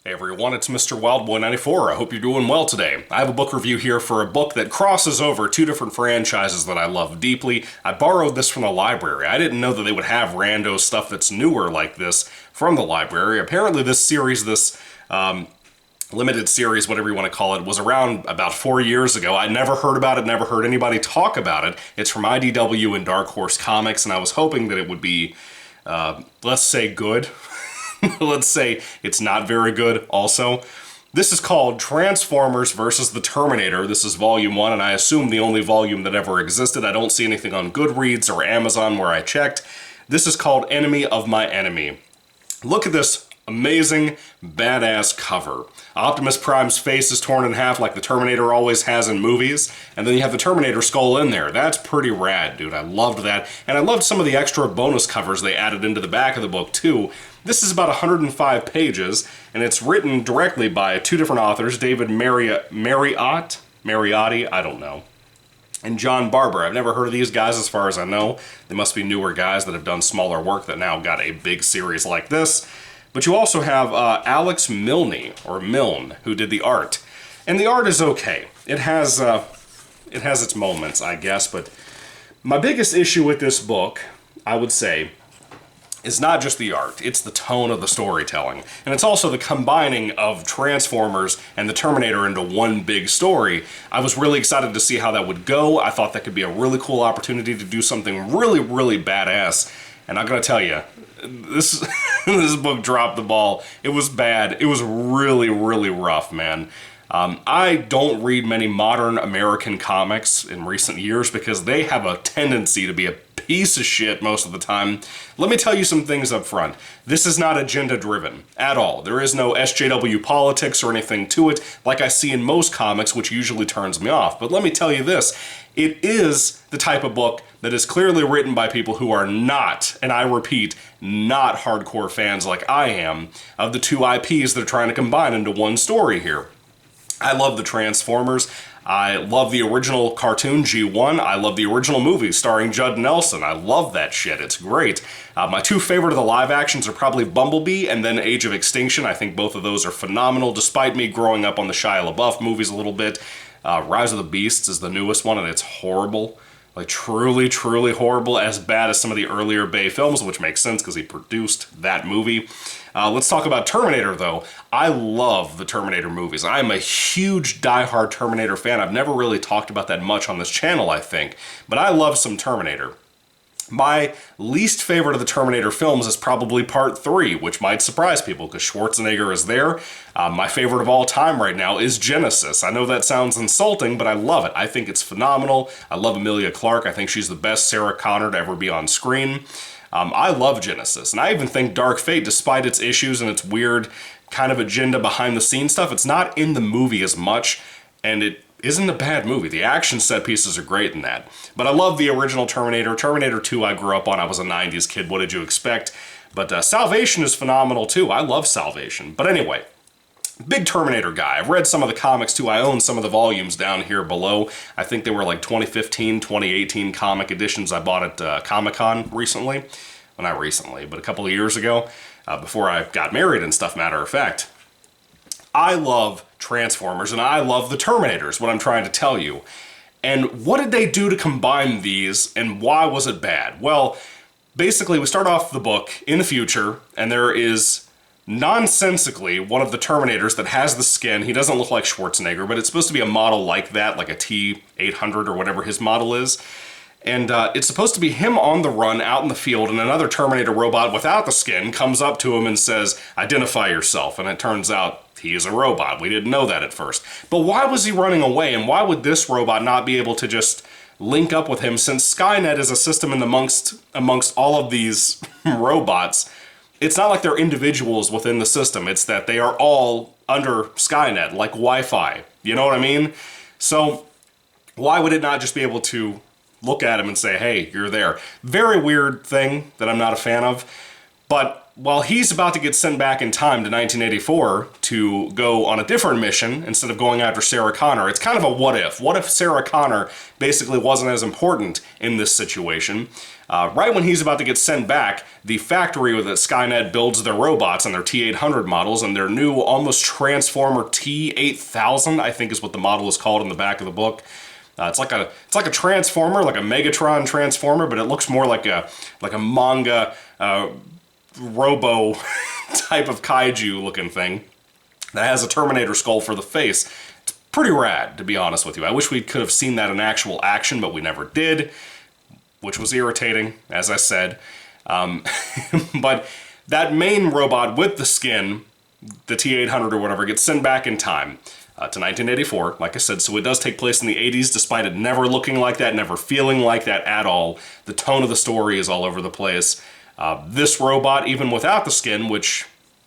Hey everyone, it's Mr. Wildboy94. I hope you're doing well today. I have a book review here for a book that crosses over two different franchises that I love deeply. I borrowed this from the library. I didn't know that they would have rando stuff that's newer like this from the library. Apparently this series, limited series, whatever you want to call it, was around about 4 years ago. I never heard about it, never heard anybody talk about it. It's from IDW and Dark Horse Comics, and I was hoping that it would be, let's say, good. Let's say it's not very good also. This is called Transformers vs. the Terminator. This is volume 1, and I assume the only volume that ever existed. I don't see anything on Goodreads or Amazon where I checked. This is called Enemy of My Enemy. Look at this amazing, badass cover. Optimus Prime's face is torn in half like the Terminator always has in movies, and then you have the Terminator skull in there. That's pretty rad, dude. I loved that, and I loved some of the extra bonus covers they added into the back of the book, too. This is about 105 pages, and it's written directly by two different authors, David Mariotti, I don't know, and John Barber. I've never heard of these guys as far as I know. They must be newer guys that have done smaller work that now got a big series like this. But you also have Alex Milne, who did the art. And the art is okay. It has its moments, I guess, but my biggest issue with this book, I would say, is not just the art, it's the tone of the storytelling. And it's also the combining of Transformers and the Terminator into one big story. I was really excited to see how that would go. I thought that could be a really cool opportunity to do something really, really badass. And I'm gonna tell you, this this book dropped the ball. It was bad. It was really, really rough, man. I don't read many modern American comics in recent years because they have a tendency to be a piece of shit most of the time. Let me tell you some things up front. This is not agenda-driven at all. There is no SJW politics or anything to it like I see in most comics, which usually turns me off. But let me tell you this. It is the type of book that is clearly written by people who are not, and I repeat, not hardcore fans like I am, of the two IPs they're trying to combine into one story here. I love the Transformers. I love the original cartoon, G1. I love the original movie starring Judd Nelson. I love that shit. It's great. My two favorite of the live actions are probably Bumblebee and then Age of Extinction. I think both of those are phenomenal, despite me growing up on the Shia LaBeouf movies a little bit. Rise of the Beasts is the newest one, and it's horrible. Like, truly, truly horrible, as bad as some of the earlier Bay films, which makes sense because he produced that movie. Let's talk about Terminator, though. I love the Terminator movies. I'm a huge diehard Terminator fan. I've never really talked about that much on this channel, I think, but I love some Terminator. My least favorite of the Terminator films is probably Part 3, which might surprise people because Schwarzenegger is there. My favorite of all time right now is Genesis. I know that sounds insulting, but I love it. I think it's phenomenal. I love Emilia Clarke. I think she's the best Sarah Connor to ever be on screen. I love Genesis, and I even think Dark Fate, despite its issues and its weird kind of agenda behind the scenes stuff, it's not in the movie as much, and it isn't a bad movie. The action set pieces are great in that. But I love the original Terminator. Terminator 2 I grew up on. I was a 90s kid. What did you expect? But Salvation is phenomenal too. I love Salvation. But anyway, big Terminator guy. I've read some of the comics too. I own some of the volumes down here below. I think they were like 2015, 2018 comic editions I bought at Comic-Con recently. Well, not recently, but a couple of years ago, before I got married and stuff, matter of fact. I love Transformers, and I love the Terminators, what I'm trying to tell you. And what did they do to combine these, and why was it bad? Well, basically, we start off the book in the future, and there is nonsensically one of the Terminators that has the skin. He doesn't look like Schwarzenegger, but it's supposed to be a model like that, like a T-800 or whatever his model is. And it's supposed to be him on the run out in the field, and another Terminator robot without the skin comes up to him and says, "Identify yourself." And it turns out he is a robot. We didn't know that at first. But why was he running away, and why would this robot not be able to just link up with him, since Skynet is a system amongst all of these robots? It's not like they're individuals within the system. It's that they are all under Skynet, like Wi-Fi. You know what I mean? So why would it not just be able to look at him and say, "Hey, you're there"? Very weird thing that I'm not a fan of. But while he's about to get sent back in time to 1984 to go on a different mission instead of going after Sarah Connor, it's kind of a what if. What if Sarah Connor basically wasn't as important in this situation? Right when he's about to get sent back, the factory that Skynet builds their robots and their T-800 models and their new almost Transformer T-8000, I think is what the model is called in the back of the book. It's like a Transformer, like a Megatron Transformer, but it looks more like a manga Robo type of kaiju looking thing that has a Terminator skull for the face. It's pretty rad, to be honest with you. I wish we could have seen that in actual action, but we never did, which was irritating, as I said. But that main robot with the skin, the T-800 or whatever, gets sent back in time to 1984, like I said, so it does take place in the 80s, despite it never looking like that, never feeling like that at all. The tone of the story is all over the place. This robot, even without the skin, which,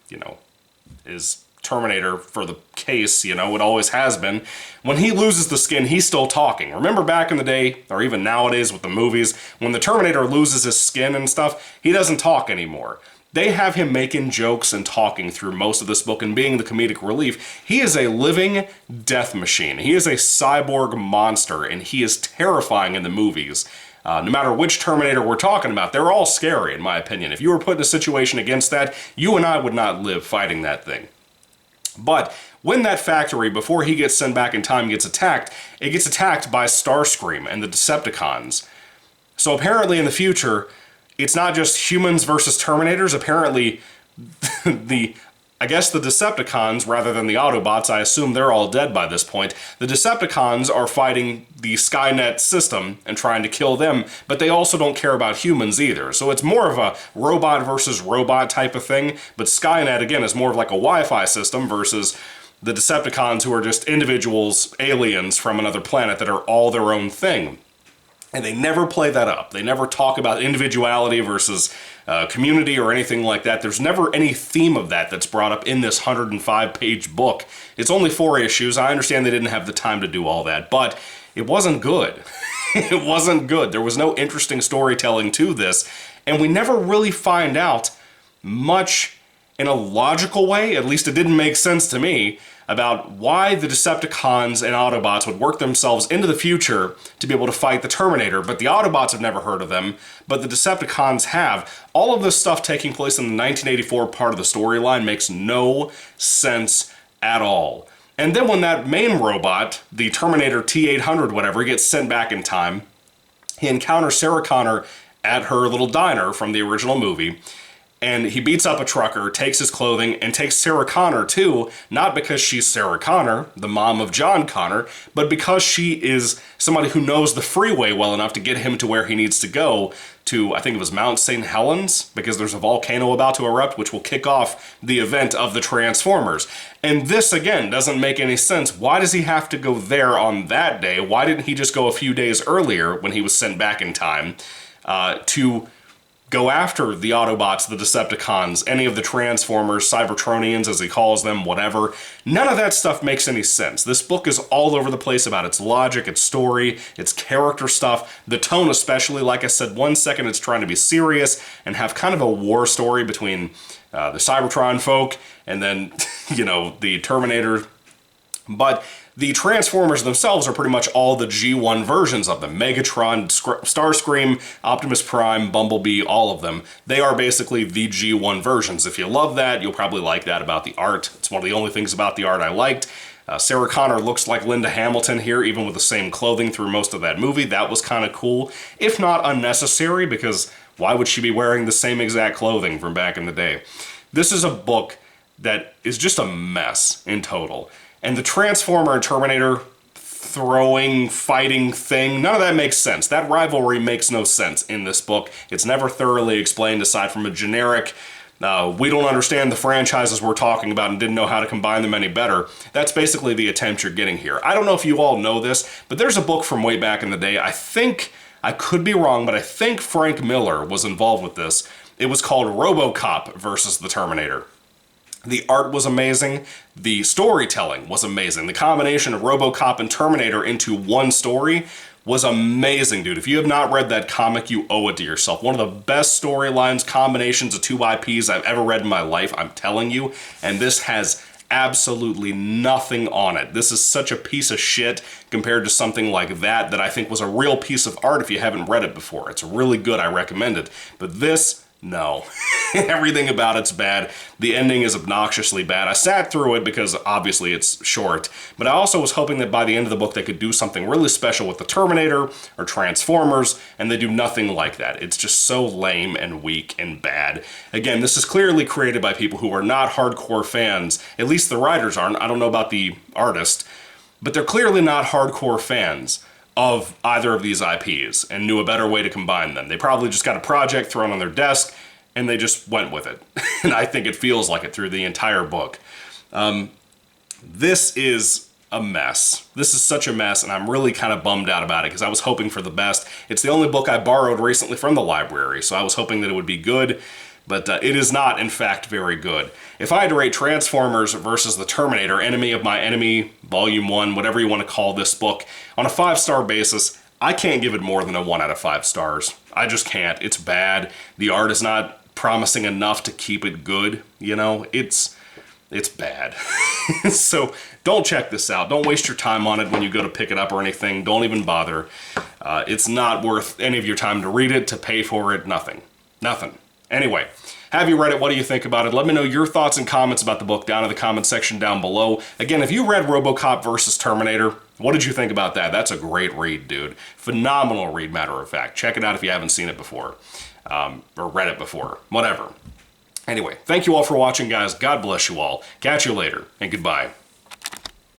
you know, is Terminator for the case, you know, it always has been, when he loses the skin, he's still talking. Remember back in the day, or even nowadays with the movies, when the Terminator loses his skin and stuff, he doesn't talk anymore. They have him making jokes and talking through most of this book and being the comedic relief. He is a living death machine. He is a cyborg monster, and he is terrifying in the movies. No matter which Terminator we're talking about, they're all scary, in my opinion. If you were put in a situation against that, you and I would not live fighting that thing. But when that factory, before he gets sent back in time, gets attacked, it gets attacked by Starscream and the Decepticons. So apparently in the future, it's not just humans versus Terminators. Apparently, I guess the Decepticons, rather than the Autobots, I assume they're all dead by this point. The Decepticons are fighting the Skynet system and trying to kill them, but they also don't care about humans either. So it's more of a robot versus robot type of thing, but Skynet, again, is more of like a Wi-Fi system versus the Decepticons, who are just individuals, aliens from another planet that are all their own thing. And they never play that up. They never talk about individuality versus community or anything like that. There's never any theme of that that's brought up in this 105-page book. It's only 4 issues. I understand they didn't have the time to do all that, but it wasn't good. It wasn't good. There was no interesting storytelling to this, and we never really find out much in a logical way, at least it didn't make sense to me, about why the Decepticons and Autobots would work themselves into the future to be able to fight the Terminator, but the Autobots have never heard of them, but the Decepticons have. All of this stuff taking place in the 1984 part of the storyline makes no sense at all. And then when that main robot, the Terminator T-800 whatever, gets sent back in time, he encounters Sarah Connor at her little diner from the original movie, and he beats up a trucker, takes his clothing, and takes Sarah Connor too, not because she's Sarah Connor, the mom of John Connor, but because she is somebody who knows the freeway well enough to get him to where he needs to go, to, I think it was Mount St. Helens, because there's a volcano about to erupt, which will kick off the event of the Transformers. And this, again, doesn't make any sense. Why does he have to go there on that day? Why didn't he just go a few days earlier, when he was sent back in time, to go after the Autobots, the Decepticons, any of the Transformers, Cybertronians as he calls them, whatever. None of that stuff makes any sense. This book is all over the place about its logic, its story, its character stuff, the tone especially. Like I said, one second it's trying to be serious and have kind of a war story between the Cybertron folk and then, you know, the Terminator. But the Transformers themselves are pretty much all the G1 versions of them. Megatron, Starscream, Optimus Prime, Bumblebee, all of them. They are basically the G1 versions. If you love that, you'll probably like that about the art. It's one of the only things about the art I liked. Sarah Connor looks like Linda Hamilton here, even with the same clothing through most of that movie. That was kind of cool, if not unnecessary, because why would she be wearing the same exact clothing from back in the day? This is a book that is just a mess in total. And the Transformer and Terminator throwing, fighting thing, none of that makes sense. That rivalry makes no sense in this book. It's never thoroughly explained aside from a generic, we don't understand the franchises we're talking about and didn't know how to combine them any better. That's basically the attempt you're getting here. I don't know if you all know this, but there's a book from way back in the day. I think, I could be wrong, but I think Frank Miller was involved with this. It was called RoboCop versus the Terminator. The art was amazing. The storytelling was amazing. The combination of RoboCop and Terminator into one story was amazing, dude. If you have not read that comic, you owe it to yourself. One of the best storylines, combinations of 2 IPs I've ever read in my life, I'm telling you. And this has absolutely nothing on it. This is such a piece of shit compared to something like that I think was a real piece of art if you haven't read it before. It's really good, I recommend it. But this, no. Everything about it's bad. The ending is obnoxiously bad. I sat through it because obviously it's short, but I also was hoping that by the end of the book they could do something really special with the Terminator or Transformers, and they do nothing like that. It's just so lame and weak and bad. Again, this is clearly created by people who are not hardcore fans. At least the writers aren't. I don't know about the artist, but they're clearly not hardcore fans of either of these IPs and knew a better way to combine them. They probably just got a project thrown on their desk and they just went with it. And I think it feels like it through the entire book. This is a mess. This is such a mess, and I'm really kind of bummed out about it because I was hoping for the best. It's the only book I borrowed recently from the library, so I was hoping that it would be good, but it is not, in fact, very good. If I had to rate Transformers versus the Terminator, Enemy of My Enemy, Volume 1, whatever you want to call this book, on a 5-star basis, I can't give it more than a 1 out of 5 stars. I just can't. It's bad. The art is not promising enough to keep it good, you know? It's bad. So don't check this out. Don't waste your time on it when you go to pick it up or anything. Don't even bother. It's not worth any of your time to read it, to pay for it, nothing. Nothing. Anyway, have you read it? What do you think about it? Let me know your thoughts and comments about the book down in the comment section down below. Again, if you read RoboCop versus Terminator, what did you think about that? That's a great read, dude. Phenomenal read, matter of fact. Check it out if you haven't seen it before. Or read it before. Whatever. Anyway, thank you all for watching, guys. God bless you all. Catch you later, and goodbye.